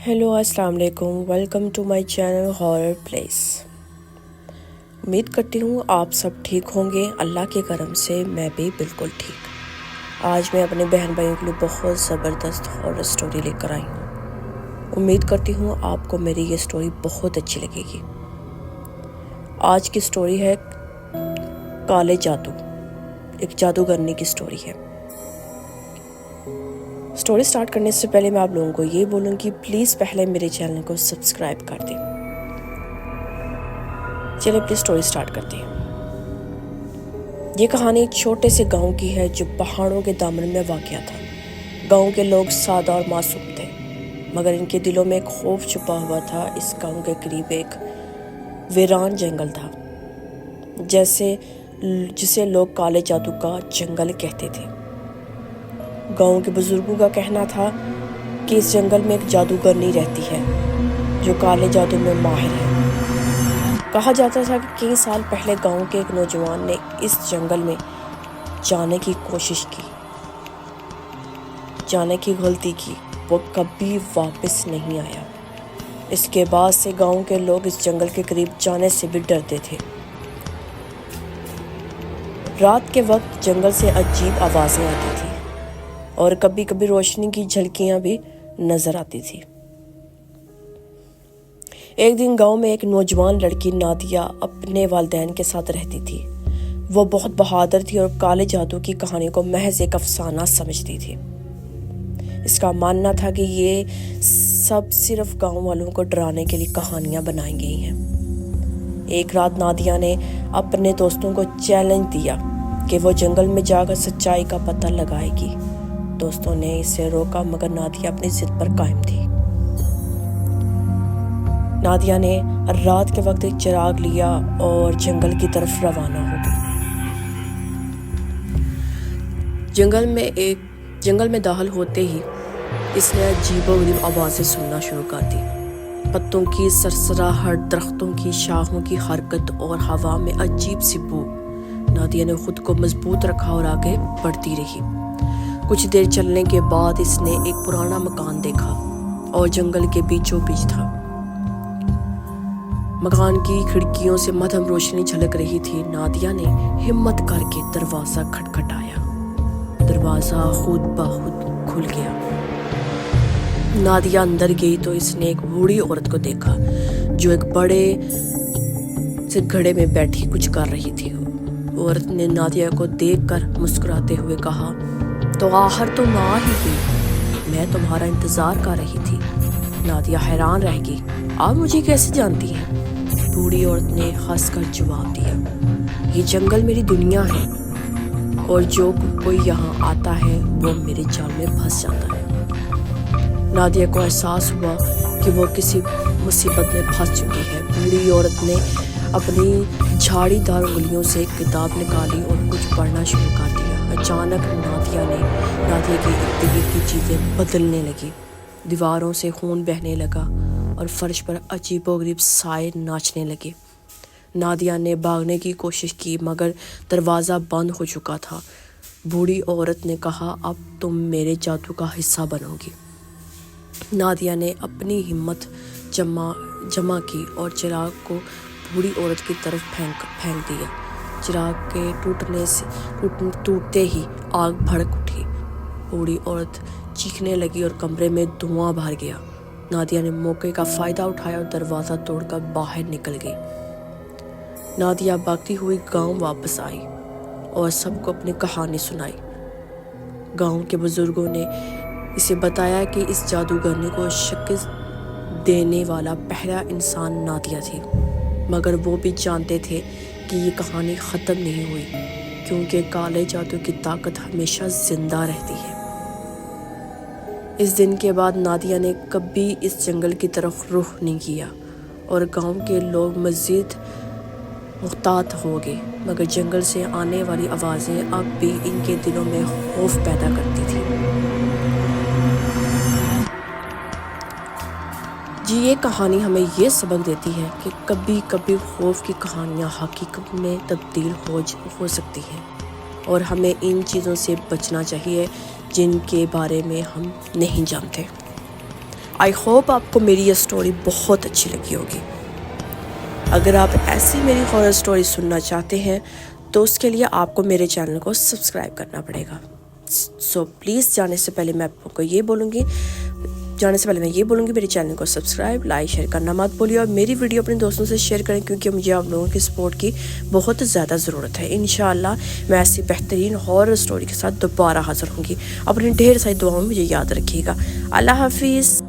Hello अस्सलाम वालेकुम, welcome to my channel horror place. उम्मीद करती हूँ आप सब ठीक होंगे। अल्लाह के करम से मैं भी बिल्कुल ठीक। आज मैं अपने बहन भाइयों के लिए बहुत ज़बरदस्त हॉरर स्टोरी लेकर आई हूँ। उम्मीद करती हूँ आपको मेरी ये स्टोरी बहुत अच्छी लगेगी। आज की स्टोरी है काले जादू। एक जादूगरनी की स्टोरी है। स्टोरी स्टार्ट करने से पहले मैं आप लोगों को ये बोलूँ कि प्लीज़ पहले मेरे चैनल को सब्सक्राइब कर दें। चलिए प्लीज़ स्टोरी स्टार्ट करते हैं। ये कहानी एक छोटे से गांव की है जो पहाड़ों के दामन में वाक़या था। गांव के लोग सादा और मासूम थे, मगर इनके दिलों में एक खौफ छुपा हुआ था। इस गांव के करीब एक वीरान जंगल था, जिसे लोग काले जादू का जंगल कहते थे। गांव के बुजुर्गों का कहना था कि इस जंगल में एक जादूगरनी रहती है जो काले जादू में माहिर है। कहा जाता था कि कई साल पहले गांव के एक नौजवान ने इस जंगल में जाने की कोशिश की, जाने की गलती की। वो कभी वापस नहीं आया। इसके बाद से गांव के लोग इस जंगल के करीब जाने से भी डरते थे। रात के वक्त जंगल से अजीब आवाज़ें आती थी और कभी कभी रोशनी की झलकियां भी नजर आती थी। एक दिन गांव में एक नौजवान लड़की नादिया अपने वालिदैन के साथ रहती थी। वो बहुत बहादुर थी और काले जादू की कहानी को महज एक अफसाना समझती थी। इसका मानना था कि ये सब सिर्फ गांव वालों को डराने के लिए कहानियां बनाई गई हैं। एक रात नादिया ने अपने दोस्तों को चैलेंज दिया कि वो जंगल में जाकर सच्चाई का पता लगाएगी। दोस्तों ने इसे रोका, मगर नादिया अपनी जिद पर कायम थी। नादिया ने रात के वक्त एक चिराग लिया और जंगल की तरफ रवाना हो गई। जंगल में दाखिल होते ही इसने अजीबोगरीब आवाज़ें सुनना शुरू कर दी। पत्तों की सरसराहट, दरख्तों की शाखों की हरकत और हवा में अजीब सी बू। नादिया ने खुद को मजबूत रखा और आगे बढ़ती रही। कुछ देर चलने के बाद इसने एक पुराना मकान देखा और जंगल के बीचों बीच था। मकान की खिड़कियों से मध्यम रोशनी झलक रही थी। नादिया ने हिम्मत करके दरवाजा खटखटाया। दरवाजा खुद ब खुद खुल गया। नादिया अंदर गई तो इसने एक बूढ़ी औरत को देखा जो एक बड़े से घड़े में बैठी कुछ कर रही थी। औरत ने नादिया को देखकर मुस्कुराते हुए कहा, तो आखिर तुम आ ही गई, मैं तुम्हारा इंतजार कर रही थी। नादिया हैरान रह गई, आप मुझे कैसे जानती हैं? बूढ़ी औरत ने हंसकर जवाब दिया, ये जंगल मेरी दुनिया है और जो कोई यहाँ आता है वो मेरे जाल में फंस जाता है। नादिया को एहसास हुआ कि वो किसी मुसीबत में फंस चुकी है। बूढ़ी औरत ने अपनी झाड़ीदार उंगलियों से एक किताब निकाली और कुछ पढ़ना शुरू कर दिया। अचानक नादिया की इर्द गिर्द की चीज़ें बदलने लगी। दीवारों से खून बहने लगा और फर्श पर अजीबोगरीब साए नाचने लगे। नादिया ने भागने की कोशिश की, मगर दरवाज़ा बंद हो चुका था। बूढ़ी औरत ने कहा, अब तुम मेरे जादू का हिस्सा बनोगी। नादिया ने अपनी हिम्मत जमा की और चिराग को बूढ़ी औरत की तरफ फेंक दिया। चिराग के टूटते ही आग भड़क उठी। बूढ़ी औरत चीखने लगी और कमरे में धुआं भर गया। नादिया ने मौके का फ़ायदा उठाया और दरवाज़ा तोड़कर बाहर निकल गई। नादिया भागती हुई गांव वापस आई और सबको अपनी कहानी सुनाई। गांव के बुजुर्गों ने इसे बताया कि इस जादूगरनी को शिकस्त देने वाला पहला इंसान नादिया थी, मगर वो भी जानते थे कि ये कहानी ख़त्म नहीं हुई, क्योंकि काले जादू की ताकत हमेशा ज़िंदा रहती है। इस दिन के बाद नादिया ने कभी इस जंगल की तरफ रुख नहीं किया और गांव के लोग मज़ीद मुहतात हो गए, मगर जंगल से आने वाली आवाज़ें अब भी इनके दिलों में खौफ पैदा करती थी। जी, ये कहानी हमें ये सबक देती है कि कभी कभी खौफ की कहानियाँ हकीकत में तब्दील हो सकती हैं और हमें इन चीज़ों से बचना चाहिए जिनके बारे में हम नहीं जानते। آئی ہوپ آپ کو میری یہ اسٹوری بہت اچھی لگی ہوگی. اگر آپ ایسی میری ہارر اسٹوری سننا چاہتے ہیں تو اس کے لیے آپ کو میرے چینل کو سبسکرائب کرنا پڑے گا. سو پلیز جانے سے پہلے میں آپ کو یہ بولوں گی میرے چینل کو سبسکرائب، لائک، شیئر کرنا مت بولیے، اور میری ویڈیو اپنے دوستوں سے شیئر کریں کیونکہ مجھے آپ لوگوں کی سپورٹ کی بہت زیادہ ضرورت ہے. انشاءاللہ میں ایسی بہترین ہارر اسٹوری کے ساتھ دوبارہ حاضر ہوں گی. اپنی ڈھیر ساری دعاؤں میں مجھے یاد رکھیے گا. اللہ حافظ.